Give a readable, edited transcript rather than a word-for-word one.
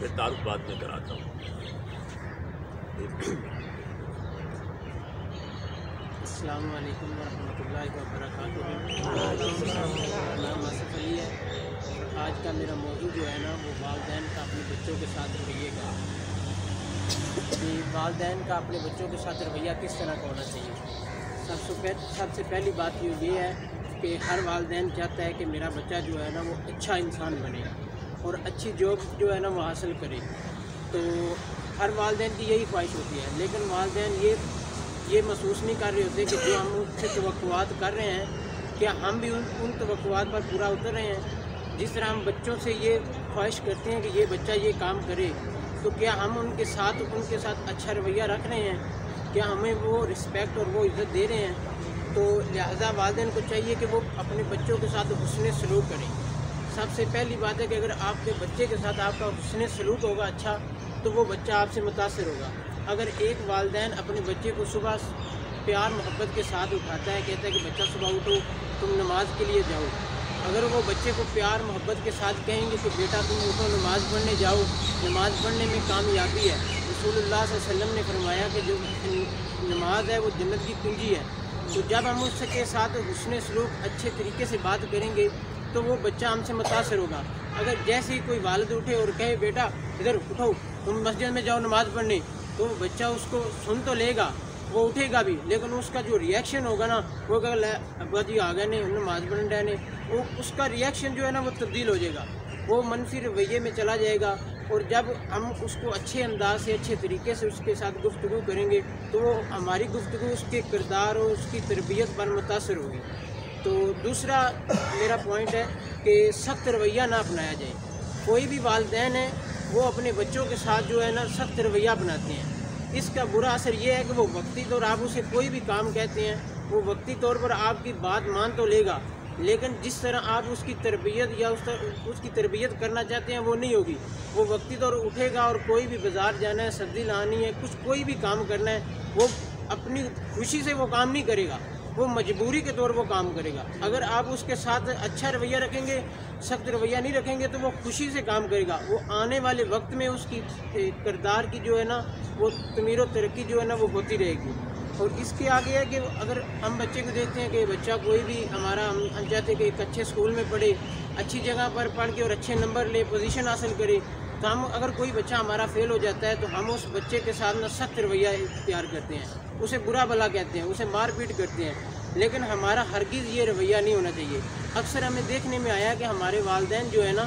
پھر تعارف بعد میں کراتا ہوں۔ السلام علیکم ورحمۃ اللہ وبرکاتہ۔ نام آصف علی ہے اور آج کا میرا موضوع جو ہے نا وہ والدین کا اپنے بچوں کے ساتھ رویے کا، کہ والدین کا اپنے بچوں کے ساتھ رویہ کس طرح کا ہونا چاہیے۔ سب سے پہلی بات یہ ہے کہ ہر والدین چاہتا ہے کہ میرا بچہ جو ہے نا وہ اچھا انسان بنے اور اچھی جاب جو ہے نا وہ حاصل کرے، تو ہر والدین کی یہی خواہش ہوتی ہے، لیکن والدین یہ محسوس نہیں کر رہے ہوتے کہ جو ہم ان سے توقعات کر رہے ہیں کیا ہم بھی ان توقعات پر پورا اتر رہے ہیں۔ جس طرح ہم بچوں سے یہ خواہش کرتے ہیں کہ یہ بچہ یہ کام کرے، تو کیا ہم ان کے ساتھ اچھا رویہ رکھ رہے ہیں، کیا ہمیں وہ رسپیکٹ اور وہ عزت دے رہے ہیں۔ تو لہذا والدین کو چاہیے کہ وہ اپنے بچوں کے ساتھ حسن سلوک کریں۔ سب سے پہلی بات ہے کہ اگر آپ کے بچے کے ساتھ آپ کا حسن سلوک ہوگا اچھا، تو وہ بچہ آپ سے متاثر ہوگا۔ اگر ایک والدین اپنے بچے کو صبح پیار محبت کے ساتھ اٹھاتا ہے، کہتا ہے کہ بچہ صبح اٹھو تم نماز کے لیے جاؤ، اگر وہ بچے کو پیار محبت کے ساتھ کہیں گے کہ بیٹا تم اٹھو نماز پڑھنے جاؤ، نماز پڑھنے میں کامیابی ہے۔ رسول اللہ صلی اللہ علیہ وسلم نے فرمایا کہ جو نماز ہے وہ جنت کی کنجی ہے۔ تو جب ہم اس کے ساتھ حسن سلوک اچھے طریقے سے بات کریں گے تو وہ بچہ ہم سے متاثر ہوگا۔ اگر جیسے ہی کوئی والد اٹھے اور کہے بیٹا ادھر اٹھو تم مسجد میں جاؤ نماز پڑھنے، تو بچہ اس کو سن تو لے گا، وہ اٹھے گا بھی، لیکن اس کا جو ریئیکشن ہوگا نا وہ کہ ابا جی آ گئے نے نماز پڑھنے رہنے، وہ اس کا ریئیکشن جو ہے نا وہ تبدیل ہو جائے گا، وہ منفی رویے میں چلا جائے گا۔ اور جب ہم اس کو اچھے انداز سے اچھے طریقے سے اس کے ساتھ گفتگو کریں گے تو وہ ہماری گفتگو اس کے کردار اور اس کی تربیت پر متاثر ہوگی۔ تو دوسرا میرا پوائنٹ ہے کہ سخت رویہ نہ اپنایا جائے۔ کوئی بھی والدین ہے وہ اپنے بچوں کے ساتھ جو ہے نا سخت رویہ اپناتے ہیں، اس کا برا اثر یہ ہے کہ وہ وقتی طور آپ اسے کوئی بھی کام کہتے ہیں وہ وقتی طور پر آپ کی بات مان تو لے گا، لیکن جس طرح آپ اس کی تربیت یا اس کی تربیت کرنا چاہتے ہیں وہ نہیں ہوگی۔ وہ وقتی طور اٹھے گا اور کوئی بھی بازار جانا ہے، سبزی لانی ہے، کوئی بھی کام کرنا ہے، وہ اپنی خوشی سے وہ کام نہیں کرے گا، وہ مجبوری کے طور وہ کام کرے گا۔ اگر آپ اس کے ساتھ اچھا رویہ رکھیں گے، سخت رویہ نہیں رکھیں گے، تو وہ خوشی سے کام کرے گا۔ وہ آنے والے وقت میں اس کی کردار کی جو ہے نا وہ تعمیر و ترقی جو ہے نا وہ ہوتی رہے گی۔ اور اس کے آگے ہے کہ اگر ہم بچے کو دیکھتے ہیں کہ بچہ کوئی بھی ہمارا ہم چاہتے ہیں کہ ایک اچھے اسکول میں پڑھے، اچھی جگہ پر پڑھ کے اور اچھے نمبر لے، پوزیشن حاصل کرے، تو ہم اگر کوئی بچہ ہمارا فیل ہو جاتا ہے تو ہم اس بچے کے ساتھ نا سخت رویہ اختیار کرتے ہیں، اسے برا بھلا کہتے ہیں، اسے مار پیٹ کرتے ہیں، لیکن ہمارا ہرگز یہ رویہ نہیں ہونا چاہیے۔ اکثر ہمیں دیکھنے میں آیا کہ ہمارے والدین جو ہے نا